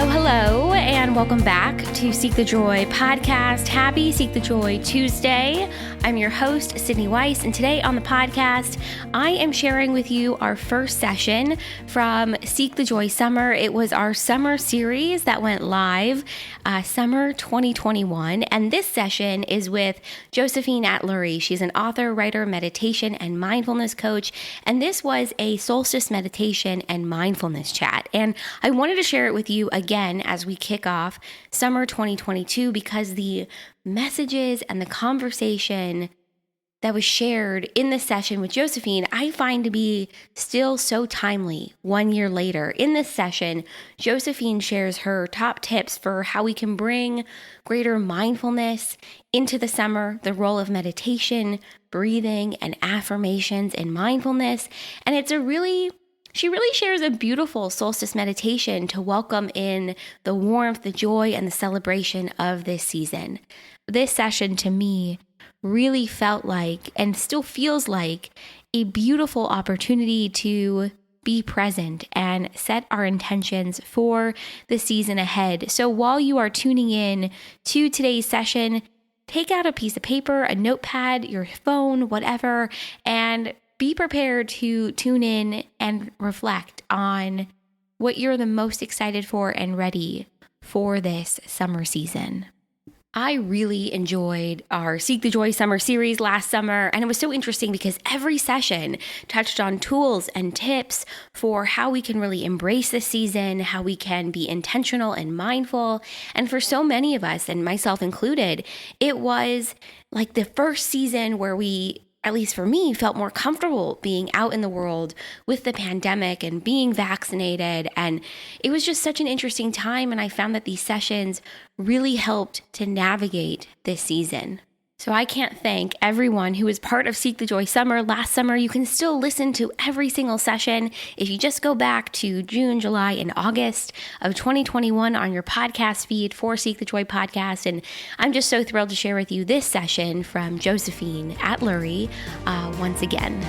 Hello, and welcome back to Seek the Joy podcast. Happy Seek the Joy Tuesday. I'm your host, Sydney Weiss, and today on the podcast, I am sharing with you our first session from Seek the Joy Summer. It was our summer series that went live, summer 2021, and this session is with Josephine Atluri. She's an author, writer, meditation, and mindfulness coach, and this was a solstice meditation and mindfulness chat, and I wanted to share it with you again as we kick off summer 2022 because the messages and the conversation that was shared in the session with Josephine, I find to be still so timely 1 year later. In this session, Josephine shares her top tips for how we can bring greater mindfulness into the summer, the role of meditation, breathing, and affirmations in mindfulness. And she really shares a beautiful solstice meditation to welcome in the warmth, the joy, and the celebration of this season. This session to me really felt like, and still feels like, a beautiful opportunity to be present and set our intentions for the season ahead. So while you are tuning in to today's session, take out a piece of paper, a notepad, your phone, whatever, and be prepared to tune in and reflect on what you're the most excited for and ready for this summer season. I really enjoyed our Seek the Joy summer series last summer, and it was so interesting because every session touched on tools and tips for how we can really embrace this season, how we can be intentional and mindful. And for so many of us, and myself included, it was like the first season where we, at least for me, felt more comfortable being out in the world with the pandemic and being vaccinated. And it was just such an interesting time. And I found that these sessions really helped to navigate this season. So I can't thank everyone who was part of Seek the Joy Summer last summer. You can still listen to every single session if you just go back to June, July, and August of 2021 on your podcast feed for Seek the Joy podcast. And I'm just so thrilled to share with you this session from Josephine Atluri once again.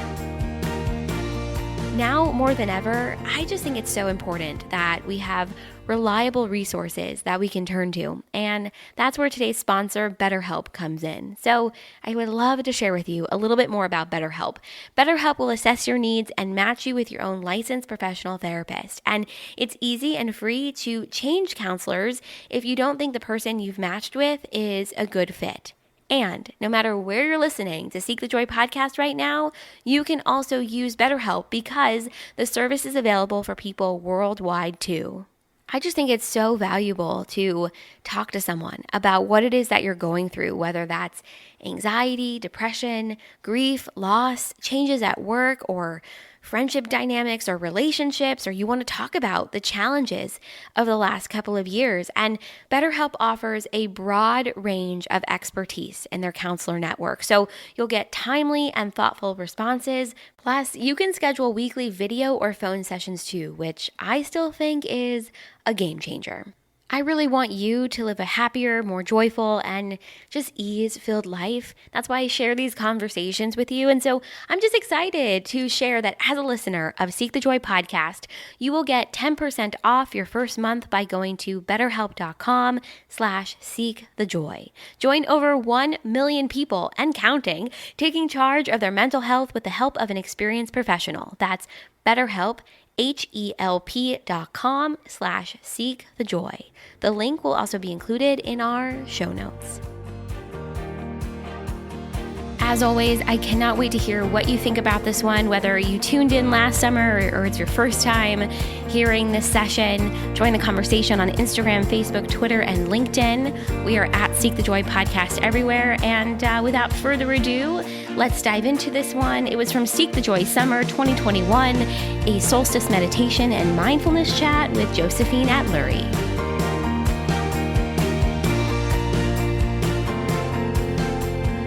Now more than ever, I just think it's so important that we have reliable resources that we can turn to. And that's where today's sponsor, BetterHelp, comes in. So I would love to share with you a little bit more about BetterHelp. BetterHelp will assess your needs and match you with your own licensed professional therapist. And it's easy and free to change counselors if you don't think the person you've matched with is a good fit. And no matter where you're listening to Seek the Joy podcast right now, you can also use BetterHelp because the service is available for people worldwide too. I just think it's so valuable to talk to someone about what it is that you're going through, whether that's anxiety, depression, grief, loss, changes at work, or friendship dynamics or relationships, or you want to talk about the challenges of the last couple of years. And BetterHelp offers a broad range of expertise in their counselor network. So you'll get timely and thoughtful responses. Plus, you can schedule weekly video or phone sessions too, which I still think is a game changer. I really want you to live a happier, more joyful, and just ease-filled life. That's why I share these conversations with you. And so I'm just excited to share that as a listener of Seek the Joy podcast, you will get 10% off your first month by going to betterhelp.com/seekthejoy. Join over 1 million people and counting, taking charge of their mental health with the help of an experienced professional. That's BetterHelp, HELP.com/seekthejoy. The link will also be included in our show notes. As always, I cannot wait to hear what you think about this one, whether you tuned in last summer or it's your first time hearing this session. Join the conversation on Instagram, Facebook, Twitter, and LinkedIn. We are at Seek the Joy Podcast everywhere. And without further ado, let's dive into this one. It was from Seek the Joy Summer 2021, a solstice meditation and mindfulness chat with Josephine Atluri.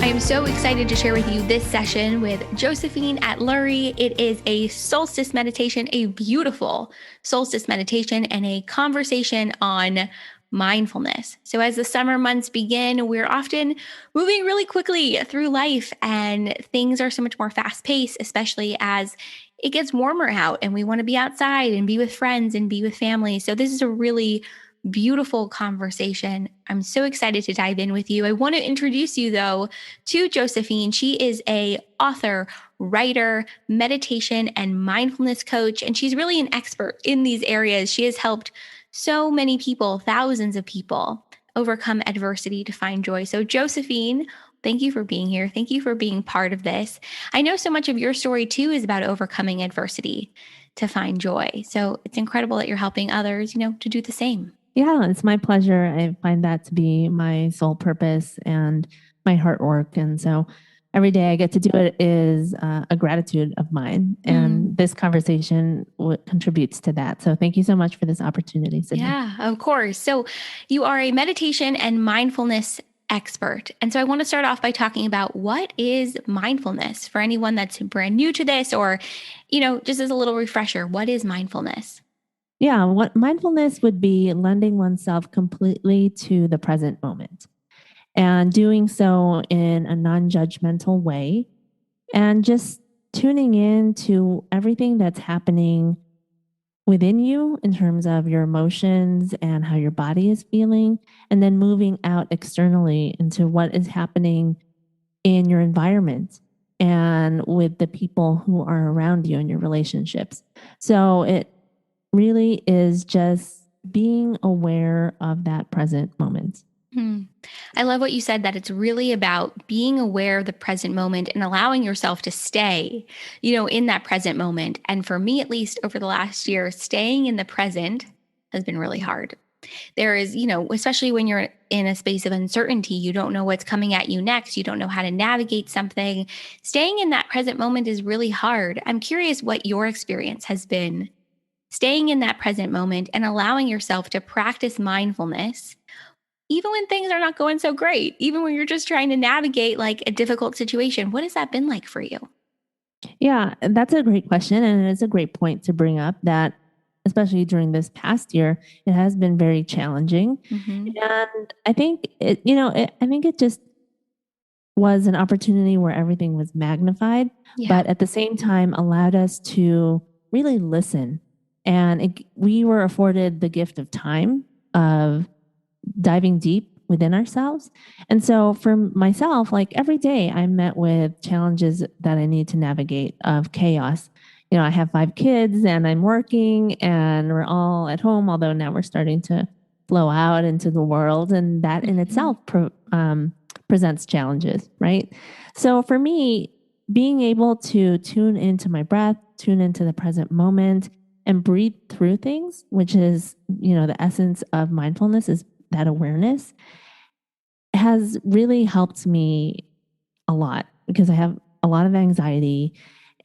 I am so excited to share with you this session with Josephine Atluri. It is a solstice meditation, a beautiful solstice meditation, and a conversation on mindfulness. So as the summer months begin, we're often moving really quickly through life and things are so much more fast-paced, especially as it gets warmer out and we want to be outside and be with friends and be with family. So this is a really beautiful conversation. I'm so excited to dive in with you. I want to introduce you, though, to Josephine. She is a author, writer, meditation, and mindfulness coach, and she's really an expert in these areas. She has helped so many people, thousands of people, overcome adversity to find joy. So, Josephine, thank you for being here. Thank you for being part of this. I know so much of your story, too, is about overcoming adversity to find joy. So it's incredible that you're helping others, to do the same. Yeah, it's my pleasure. I find that to be my sole purpose and my heart work. And so every day I get to do it is a gratitude of mine. And this conversation contributes to that. So thank you so much for this opportunity, Sydney. Yeah, of course. So you are a meditation and mindfulness expert. And so I want to start off by talking about what is mindfulness for anyone that's brand new to this, or, just as a little refresher, what is mindfulness? Yeah, what mindfulness would be lending oneself completely to the present moment and doing so in a non-judgmental way and just tuning in to everything that's happening within you in terms of your emotions and how your body is feeling, and then moving out externally into what is happening in your environment and with the people who are around you in your relationships. So it really is just being aware of that present moment. I love what you said, that it's really about being aware of the present moment and allowing yourself to stay, in that present moment. And for me, at least over the last year, staying in the present has been really hard. There is, especially when you're in a space of uncertainty, you don't know what's coming at you next. You don't know how to navigate something. Staying in that present moment is really hard. I'm curious what your experience has been staying in that present moment and allowing yourself to practice mindfulness, even when things are not going so great, even when you're just trying to navigate like a difficult situation. What has that been like for you? Yeah, that's a great question. And it's a great point to bring up that, especially during this past year, it has been very challenging. And I think I think it just was an opportunity where everything was magnified, but at the same time allowed us to really listen. And we were afforded the gift of time, of diving deep within ourselves. And so for myself, like every day I'm met with challenges that I need to navigate, of chaos. I have 5 kids and I'm working and we're all at home, although now we're starting to flow out into the world. And that in itself presents challenges, right? So for me, being able to tune into my breath, tune into the present moment, and breathe through things, which is, the essence of mindfulness, is that awareness, has really helped me a lot because I have a lot of anxiety.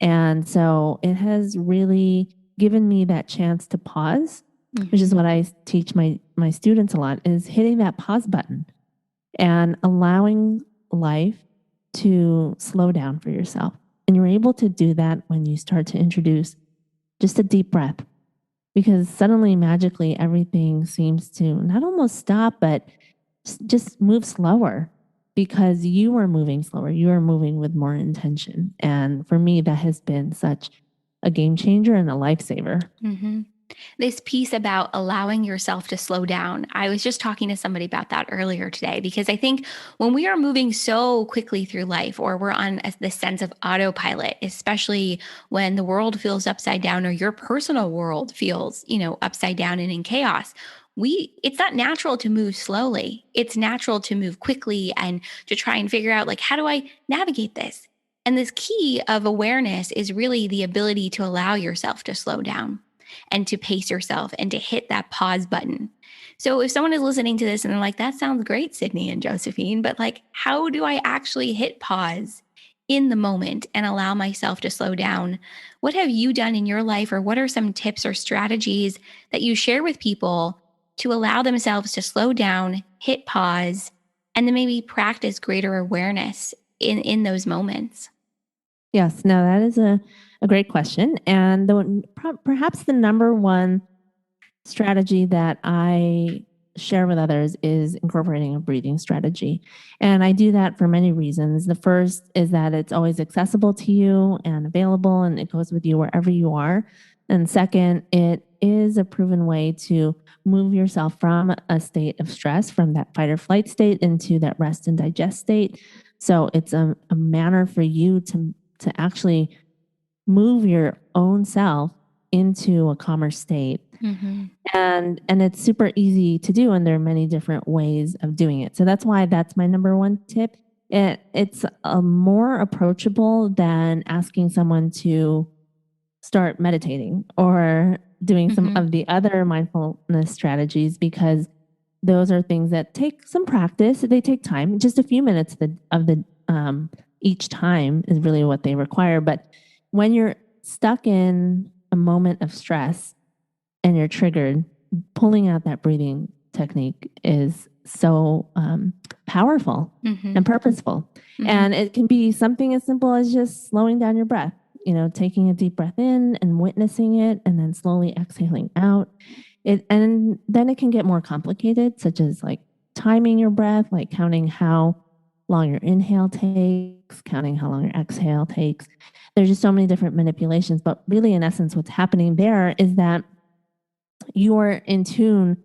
And so it has really given me that chance to pause, which is what I teach my students a lot, is hitting that pause button and allowing life to slow down for yourself. And you're able to do that when you start to introduce just a deep breath, because suddenly, magically, everything seems to not almost stop, but just move slower, because you are moving slower. You are moving with more intention. And for me, that has been such a game changer and a lifesaver. This piece about allowing yourself to slow down. I was just talking to somebody about that earlier today, because I think when we are moving so quickly through life, or we're on this sense of autopilot, especially when the world feels upside down or your personal world feels, upside down and in chaos, it's not natural to move slowly. It's natural to move quickly and to try and figure out, like, how do I navigate this? And this key of awareness is really the ability to allow yourself to slow down and to pace yourself and to hit that pause button. So if someone is listening to this and they're like, that sounds great, Sydney and Josephine, but like, how do I actually hit pause in the moment and allow myself to slow down? What have you done in your life, or what are some tips or strategies that you share with people to allow themselves to slow down, hit pause, and then maybe practice greater awareness in those moments? Yes, no, that is a great question. And perhaps the number one strategy that I share with others is incorporating a breathing strategy. And I do that for many reasons. The first is that it's always accessible to you and available, and it goes with you wherever you are. And second, it is a proven way to move yourself from a state of stress, from that fight or flight state into that rest and digest state. So it's a manner for you to actually move your own self into a calmer state. Mm-hmm. And it's super easy to do, and there are many different ways of doing it. So that's why that's my number one tip. It's more approachable than asking someone to start meditating or doing some of the other mindfulness strategies, because those are things that take some practice. They take time. Just a few minutes of the each time is really what they require. But when you're stuck in a moment of stress and you're triggered, pulling out that breathing technique is so powerful and purposeful. And it can be something as simple as just slowing down your breath, taking a deep breath in and witnessing it, and then slowly exhaling out. And then it can get more complicated, such as like timing your breath, like counting how long your inhale takes, counting how long your exhale takes. There's just so many different manipulations, but really in essence, what's happening there is that you're in tune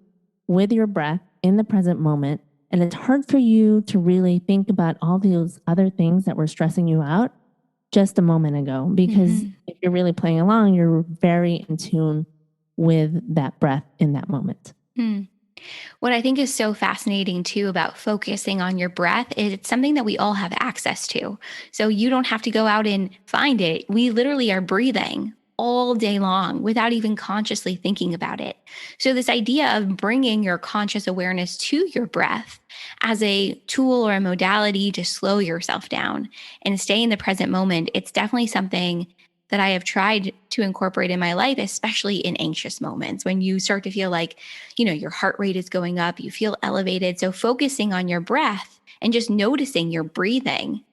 with your breath in the present moment. And it's hard for you to really think about all those other things that were stressing you out just a moment ago, because if you're really playing along, you're very in tune with that breath in that moment. What I think is so fascinating too about focusing on your breath is it's something that we all have access to. So you don't have to go out and find it. We literally are breathing all day long without even consciously thinking about it. So this idea of bringing your conscious awareness to your breath as a tool or a modality to slow yourself down and stay in the present moment, it's definitely something that I have tried to incorporate in my life, especially in anxious moments when you start to feel like, your heart rate is going up, you feel elevated. So focusing on your breath and just noticing your breathing,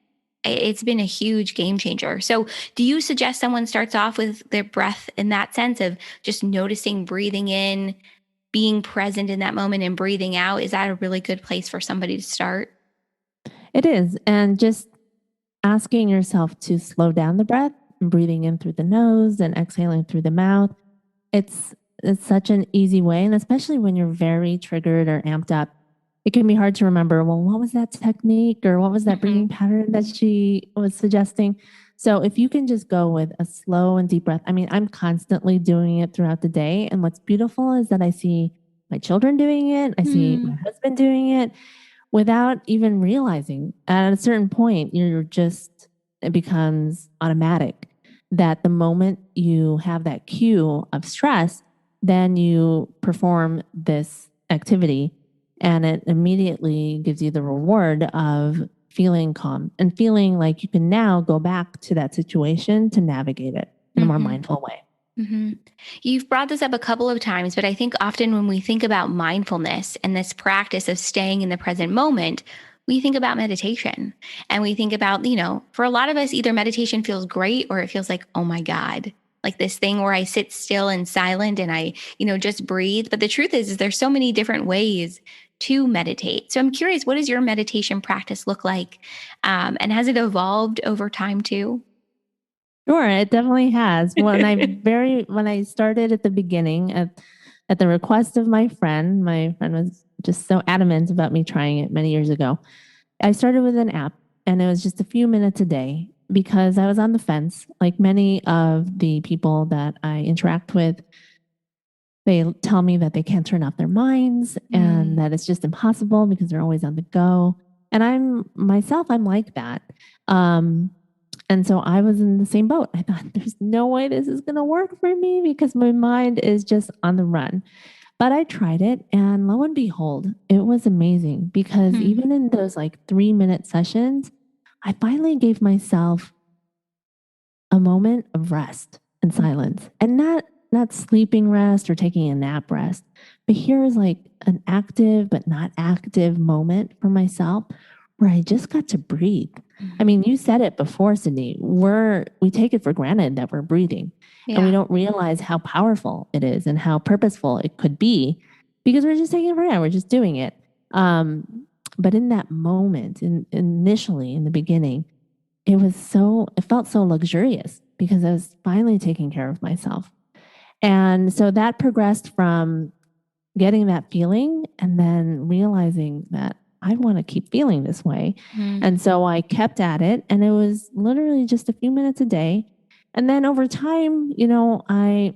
it's been a huge game changer. So do you suggest someone starts off with their breath in that sense of just noticing, breathing in, being present in that moment and breathing out? Is that a really good place for somebody to start? It is. And just asking yourself to slow down the breath, breathing in through the nose and exhaling through the mouth. It's such an easy way. And especially when you're very triggered or amped up, it can be hard to remember, well, what was that technique or what was that breathing pattern that she was suggesting? So if you can just go with a slow and deep breath, I'm constantly doing it throughout the day. And what's beautiful is that I see my children doing it. I see my husband doing it without even realizing. At a certain point, it becomes automatic that the moment you have that cue of stress, then you perform this activity, and it immediately gives you the reward of feeling calm and feeling like you can now go back to that situation to navigate it in a more mindful way. You've brought this up a couple of times, but I think often when we think about mindfulness and this practice of staying in the present moment, we think about meditation, and we think about, for a lot of us, either meditation feels great or it feels like, oh my God, like this thing where I sit still and silent and I, just breathe. But the truth is there's so many different ways to meditate. So I'm curious, what does your meditation practice look like? And has it evolved over time too? Sure, it definitely has. When I started at the beginning, at the request of my friend was just so adamant about me trying it many years ago. I started with an app, and it was just a few minutes a day because I was on the fence. Like many of the people that I interact with, they tell me that they can't turn off their minds and that it's just impossible because they're always on the go. And I'm like that. And so I was in the same boat. I thought, there's no way this is going to work for me because my mind is just on the run. But I tried it, and lo and behold, it was amazing because even in those 3-minute sessions, I finally gave myself a moment of rest and silence, and not sleeping rest or taking a nap rest. But here is an active but not active moment for myself where I just got to breathe. You said it before, Sydney. We take it for granted that we're breathing, and we don't realize how powerful it is and how purposeful it could be because we're just taking it for granted. We're just doing it. But in that moment, initially in the beginning, it felt so luxurious because I was finally taking care of myself. And so that progressed from getting that feeling and then realizing that I want to keep feeling this way. And so I kept at it, and it was literally just a few minutes a day. And then over time, I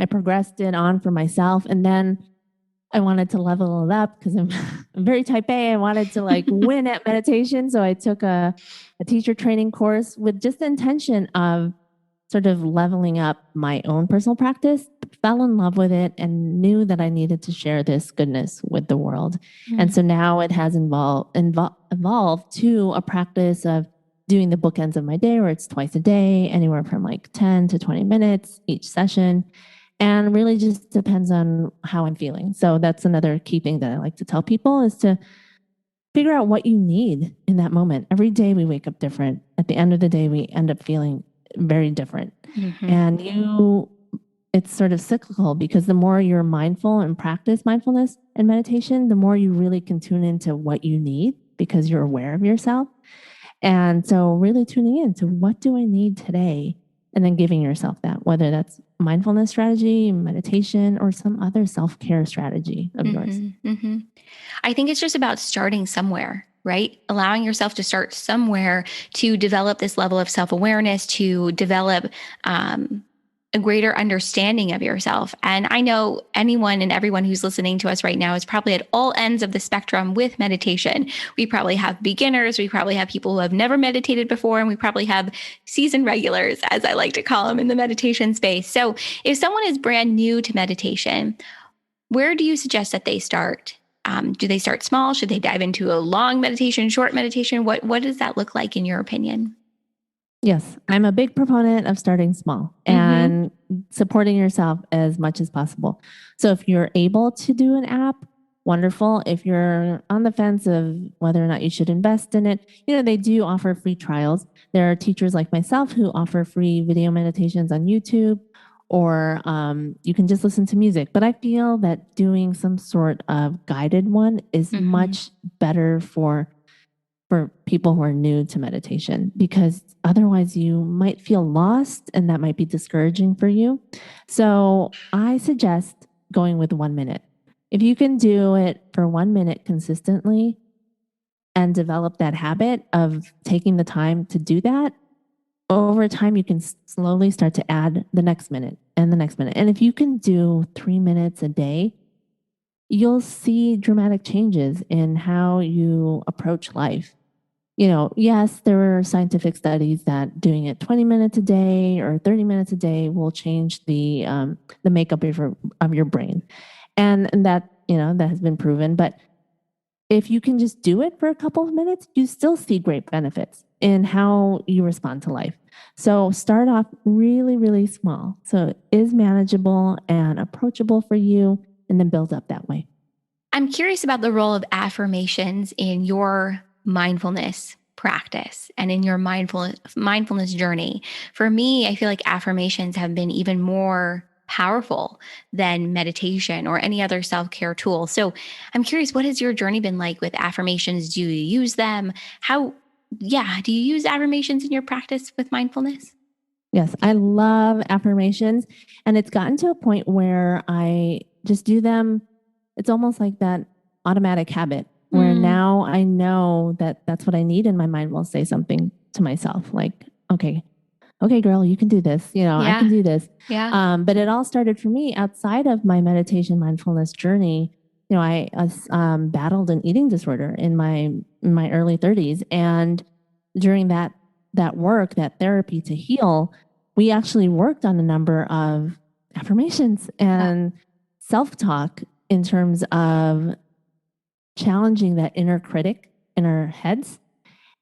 progressed it on for myself, and then I wanted to level it up because I'm very type A. I wanted to win at meditation. So I took a teacher training course with just the intention of sort of leveling up my own personal practice, fell in love with it, and knew that I needed to share this goodness with the world. And so now it has evolved to a practice of doing the bookends of my day, where it's twice a day, anywhere from 10 to 20 minutes each session. And really just depends on how I'm feeling. So that's another key thing that I like to tell people, is to figure out what you need in that moment. Every day we wake up different. At the end of the day, we end up feeling very different. And it's sort of cyclical, because the more you're mindful and practice mindfulness and meditation, the more you really can tune into what you need, because you're aware of yourself. And so really tuning into, what do I need today? And then giving yourself that, whether that's mindfulness strategy, meditation, or some other self-care strategy of yours. I think it's just about starting somewhere, right? Allowing yourself to start somewhere to develop this level of self-awareness, to develop a greater understanding of yourself. And I know anyone and everyone who's listening to us right now is probably at all ends of the spectrum with meditation. We probably have beginners, we probably have people who have never meditated before, and we probably have seasoned regulars, as I like to call them, in the meditation space. So if someone is brand new to meditation, where do you suggest that they start? Do they start small? Should they dive into a long meditation, short meditation? What does that look like in your opinion? Yes, I'm a big proponent of starting small and supporting yourself as much as possible. So if you're able to do an app, wonderful. If you're on the fence of whether or not you should invest in it, they do offer free trials. There are teachers like myself who offer free video meditations on YouTube, or you can just listen to music. But I feel that doing some sort of guided one is much better for people who are new to meditation, because otherwise you might feel lost, and that might be discouraging for you. So I suggest going with 1 minute. If you can do it for 1 minute consistently and develop that habit of taking the time to do that, over time you can slowly start to add the next minute and the next minute. And if you can do 3 minutes a day, you'll see dramatic changes in how you approach life. Yes, there are scientific studies that doing it 20 minutes a day or 30 minutes a day will change the makeup of your brain. And that, that has been proven. But if you can just do it for a couple of minutes, you still see great benefits in how you respond to life. So start off really, really small, so it is manageable and approachable for you, and then build up that way. I'm curious about the role of affirmations in your mindfulness practice and in your mindfulness journey. For me, I feel like affirmations have been even more powerful than meditation or any other self-care tool. So I'm curious, what has your journey been like with affirmations? Do you use them? Do you use affirmations in your practice with mindfulness? Yes, I love affirmations. And it's gotten to a point where I just do them. It's almost like that automatic habit, where now I know that that's what I need, and my mind will say something to myself like, okay, girl, you can do this. I can do this. Yeah. But it all started for me outside of my meditation mindfulness journey. I battled an eating disorder in my early 30s, and during that work, that therapy to heal, we actually worked on a number of affirmations and self-talk in terms of challenging that inner critic in our heads,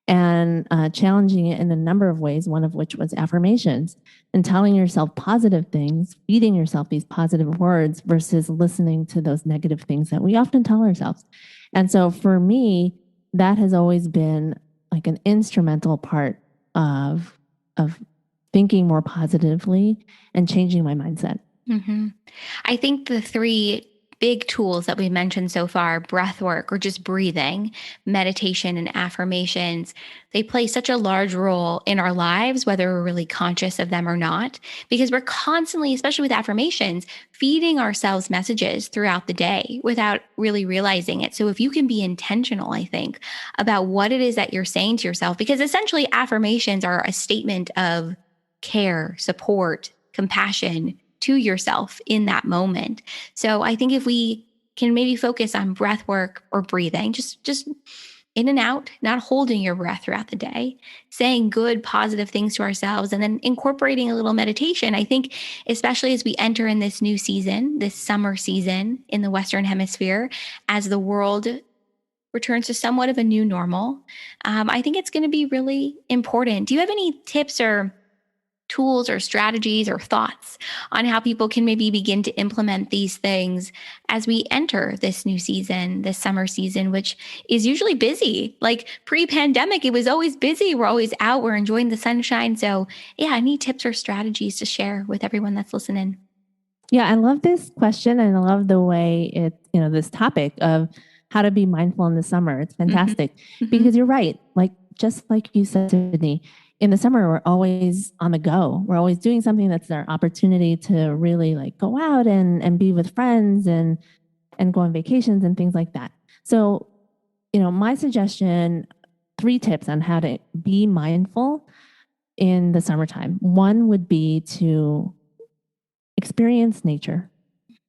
and challenging it in a number of ways, one of which was affirmations, and telling yourself positive things, feeding yourself these positive words versus listening to those negative things that we often tell ourselves. And so for me, that has always been like an instrumental part of thinking more positively and changing my mindset. I think the three big tools that we mentioned so far, breath work or just breathing, meditation and affirmations, they play such a large role in our lives, whether we're really conscious of them or not, because we're constantly, especially with affirmations, feeding ourselves messages throughout the day without really realizing it. So if you can be intentional, I think, about what it is that you're saying to yourself, because essentially affirmations are a statement of care, support, compassion to yourself in that moment. So I think if we can maybe focus on breath work or breathing, just in and out, not holding your breath throughout the day, saying good, positive things to ourselves, and then incorporating a little meditation. I think, especially as we enter in this new season, this summer season in the Western Hemisphere, as the world returns to somewhat of a new normal, I think it's going to be really important. Do you have any tips or tools or strategies or thoughts on how people can maybe begin to implement these things as we enter this new season, this summer season, which is usually busy? Like pre-pandemic, it was always busy. We're always out, we're enjoying the sunshine. So yeah, any tips or strategies to share with everyone that's listening? Yeah, I love this question and I love the way this topic of how to be mindful in the summer. It's fantastic because you're right. Like, just like you said, Sydney, in the summer, we're always on the go. We're always doing something that's our opportunity to really like go out and be with friends and go on vacations and things like that. So, my suggestion, 3 tips on how to be mindful in the summertime. One would be to experience nature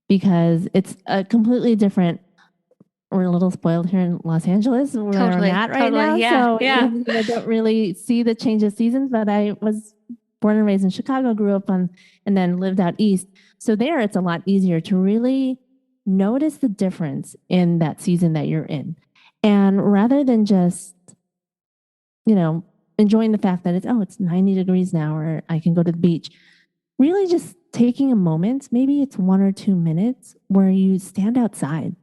because it's a completely different. We're a little spoiled here in Los Angeles where I'm at right now. Yeah, So yeah. don't really see the change of seasons, but I was born and raised in Chicago, grew up and then lived out east. So there it's a lot easier to really notice the difference in that season that you're in. And rather than just, enjoying the fact that it's 90 degrees now or I can go to the beach, really just taking a moment, maybe it's 1 or 2 minutes where you stand outside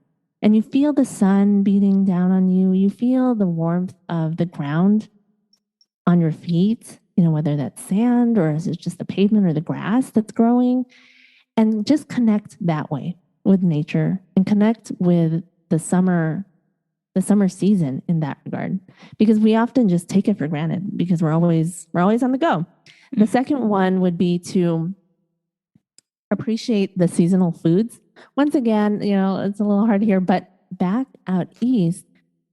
and you feel the sun beating down on you. You feel the warmth of the ground on your feet, whether that's sand or is it just the pavement or the grass that's growing, and just connect that way with nature and connect with the summer season in that regard, because we often just take it for granted because we're always on the go. The second one would be to appreciate the seasonal foods. Once again, it's a little hard here, but back out east,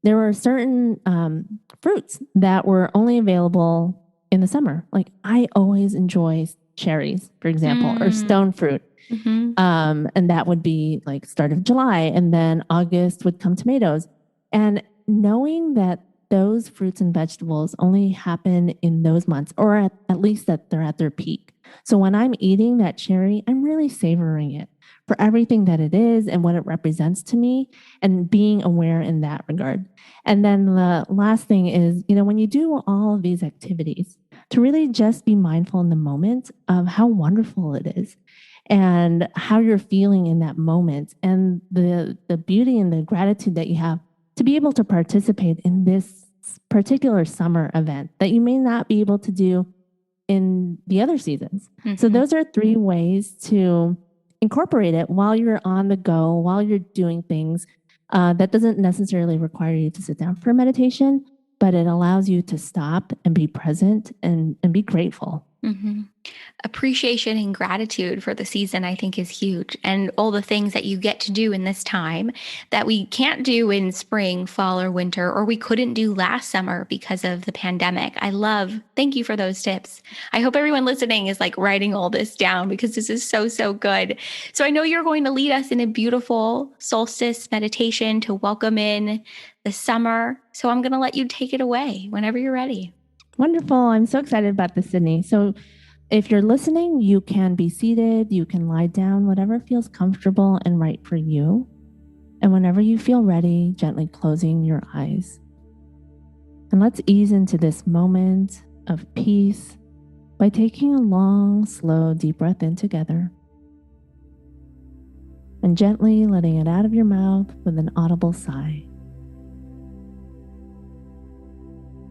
there were certain fruits that were only available in the summer. Like I always enjoy cherries, for example, or stone fruit. And that would be like start of July, and then August would come tomatoes. And knowing that those fruits and vegetables only happen in those months, or at least that they're at their peak. So when I'm eating that cherry, I'm really savoring it for everything that it is and what it represents to me, and being aware in that regard. And then the last thing is, when you do all of these activities, to really just be mindful in the moment of how wonderful it is and how you're feeling in that moment, and the beauty and the gratitude that you have to be able to participate in this particular summer event that you may not be able to do in the other seasons. So those are 3 ways to incorporate it while you're on the go, while you're doing things. That doesn't necessarily require you to sit down for meditation, but it allows you to stop and be present and be grateful. Appreciation and gratitude for the season, I think, is huge. And all the things that you get to do in this time that we can't do in spring, fall, or winter, or we couldn't do last summer because of the pandemic. Thank you for those tips. I hope everyone listening is like writing all this down because this is so, so good. So I know you're going to lead us in a beautiful solstice meditation to welcome in the summer. So I'm going to let you take it away whenever you're ready. Wonderful. I'm so excited about this, Sydney. So if you're listening, you can be seated, you can lie down, whatever feels comfortable and right for you. And whenever you feel ready, gently closing your eyes. And let's ease into this moment of peace by taking a long, slow, deep breath in together. And gently letting it out of your mouth with an audible sigh.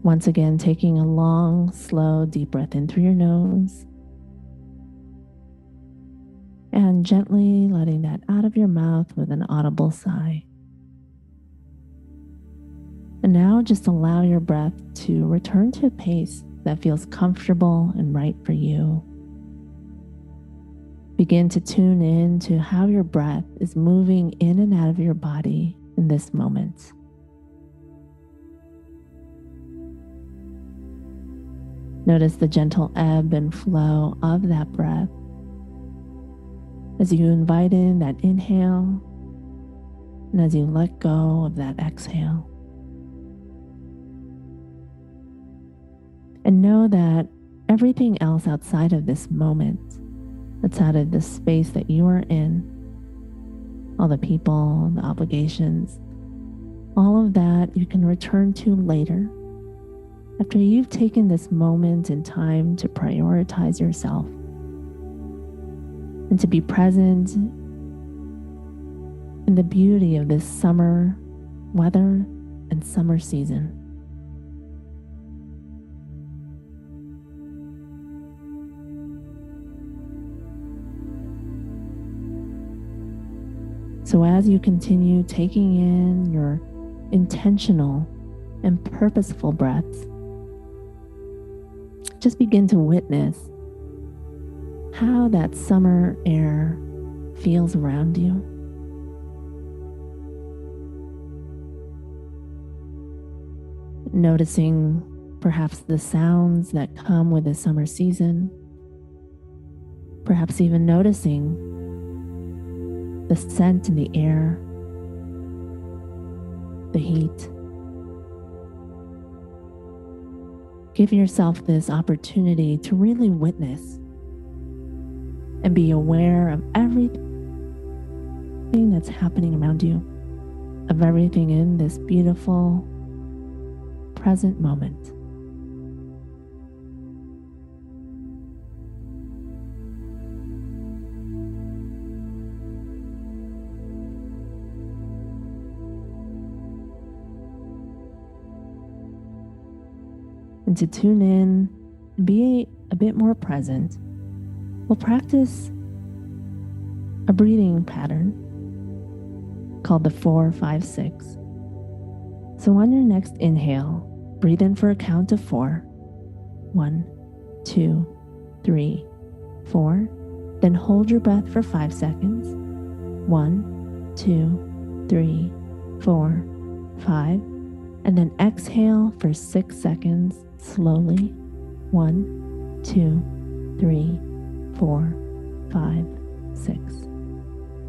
Once again, taking a long, slow, deep breath in through your nose and gently letting that out of your mouth with an audible sigh. And now just allow your breath to return to a pace that feels comfortable and right for you. Begin to tune in to how your breath is moving in and out of your body in this moment. Notice the gentle ebb and flow of that breath as you invite in that inhale and as you let go of that exhale. And know that everything else outside of this moment, outside of the space that you are in, all the people, the obligations, all of that you can return to later after you've taken this moment in time to prioritize yourself and to be present in the beauty of this summer weather and summer season. So as you continue taking in your intentional and purposeful breaths, just begin to witness how that summer air feels around you. Noticing perhaps the sounds that come with the summer season, perhaps even noticing the scent in the air, the heat. Give yourself this opportunity to really witness and be aware of everything that's happening around you, of everything in this beautiful present moment. And to tune in and be a bit more present, we'll practice a breathing pattern called the 4-5-6. So on your next inhale, breathe in for a count of 4. 1, 2, 3, 4. Then hold your breath for 5 seconds. 1, 2, 3, 4, 5. And then exhale for 6 seconds slowly. 1, 2, 3, 4, 5, 6.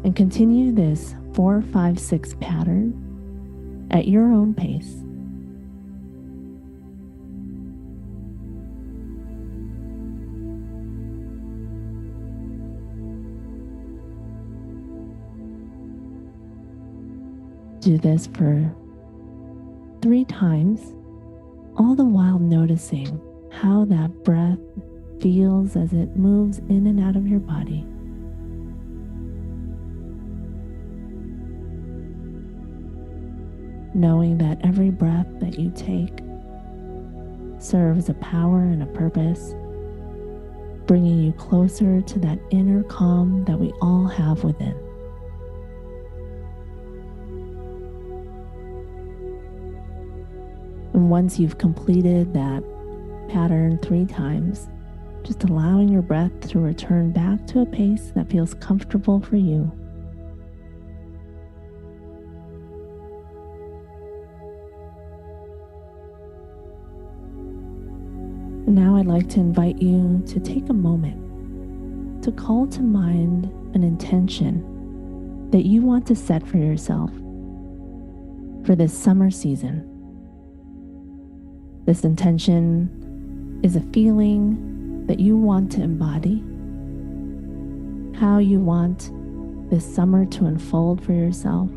And continue this 4-5-6 pattern at your own pace. Do this for 3 times, all the while noticing how that breath feels as it moves in and out of your body. Knowing that every breath that you take serves a power and a purpose, bringing you closer to that inner calm that we all have within. And once you've completed that pattern 3 times, just allowing your breath to return back to a pace that feels comfortable for you. And now I'd like to invite you to take a moment to call to mind an intention that you want to set for yourself for this summer season. This intention is a feeling that you want to embody, how you want this summer to unfold for yourself.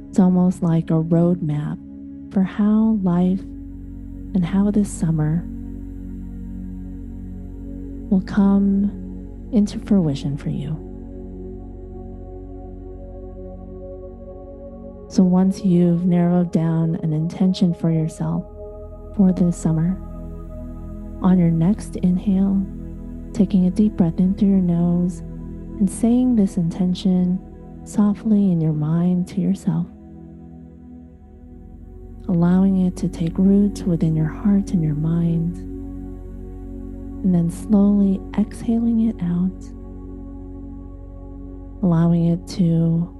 It's almost like a roadmap for how life and how this summer will come into fruition for you. So once you've narrowed down an intention for yourself for this summer, on your next inhale, taking a deep breath in through your nose and saying this intention softly in your mind to yourself, allowing it to take root within your heart and your mind, and then slowly exhaling it out, allowing it to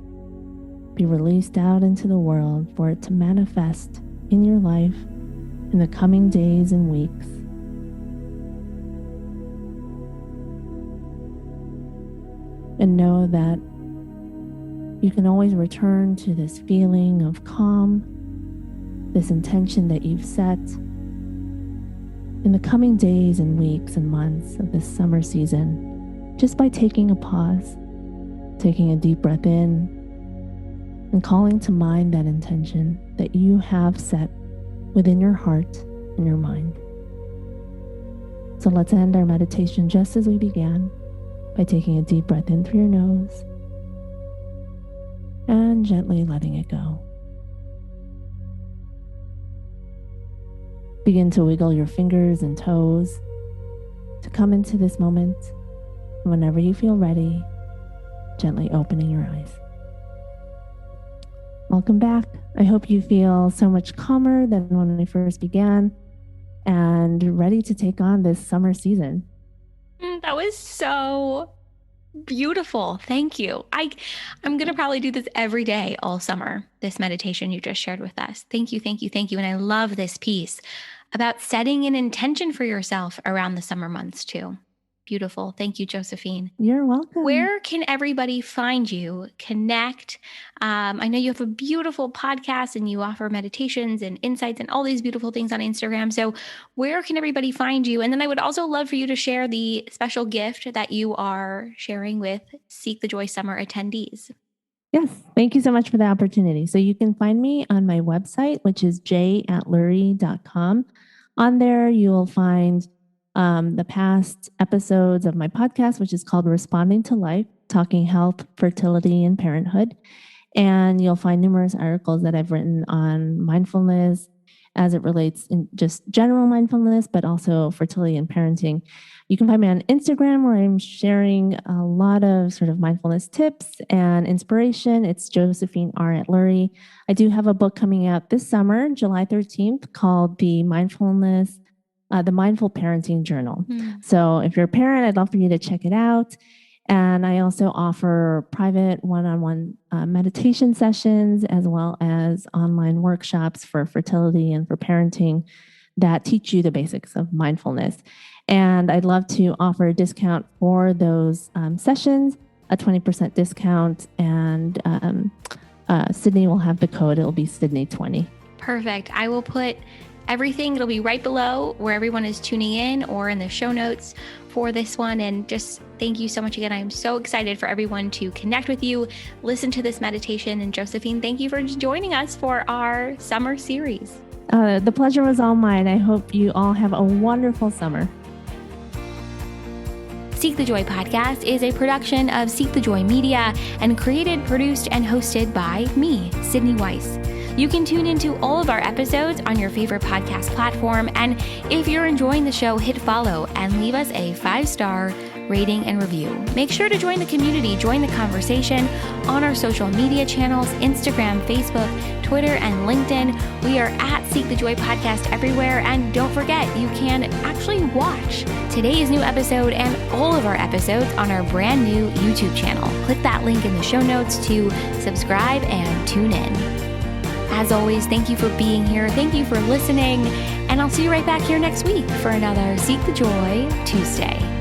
be released out into the world for it to manifest in your life in the coming days and weeks. And know that you can always return to this feeling of calm, this intention that you've set in the coming days and weeks and months of this summer season, just by taking a pause, taking a deep breath in, and calling to mind that intention that you have set within your heart and your mind. So let's end our meditation just as we began, by taking a deep breath in through your nose and gently letting it go. Begin to wiggle your fingers and toes to come into this moment. And whenever you feel ready, gently opening your eyes. Welcome back. I hope you feel so much calmer than when we first began and ready to take on this summer season. That was so beautiful. Thank you. I'm going to probably do this every day all summer, this meditation you just shared with us. Thank you, thank you, thank you. And I love this piece about setting an intention for yourself around the summer months too. Beautiful. Thank you, Josephine. You're welcome. Where can everybody find you, connect? I know you have a beautiful podcast and you offer meditations and insights and all these beautiful things on Instagram. So where can everybody find you? And then I would also love for you to share the special gift that you are sharing with Seek the Joy Summer attendees. Yes, thank you so much for the opportunity. So you can find me on my website, which is jatluri.com. On there, you will find the past episodes of my podcast, which is called Responding to Life, Talking Health, Fertility, and Parenthood. And you'll find numerous articles that I've written on mindfulness as it relates in just general mindfulness, but also fertility and parenting. You can find me on Instagram, where I'm sharing a lot of sort of mindfulness tips and inspiration. It's Josephine Atluri. I do have a book coming out this summer, July 13th, called The Mindful Parenting Journal. So if you're a parent, I'd love for you to check it out. And I also offer private one-on-one meditation sessions, as well as online workshops for fertility and for parenting that teach you the basics of mindfulness. And I'd love to offer a discount for those sessions, a 20% discount. And Sydney will have the code. It'll be Sydney20. Perfect. I will put everything. It'll be right below where everyone is tuning in or in the show notes for this one. And just thank you so much again. I am so excited for everyone to connect with you, listen to this meditation. And Josephine, thank you for joining us for our summer series. The pleasure was all mine. I hope you all have a wonderful summer. Seek the Joy podcast is a production of Seek the Joy Media and created, produced, and hosted by me, Sydney Weiss. You can tune into all of our episodes on your favorite podcast platform. And if you're enjoying the show, hit follow and leave us a 5-star rating and review. Make sure to join the community, join the conversation on our social media channels, Instagram, Facebook, Twitter, and LinkedIn. We are at Seek the Joy Podcast everywhere. And don't forget, you can actually watch today's new episode and all of our episodes on our brand new YouTube channel. Click that link in the show notes to subscribe and tune in. As always, thank you for being here. Thank you for listening. And I'll see you right back here next week for another Seek the Joy Tuesday.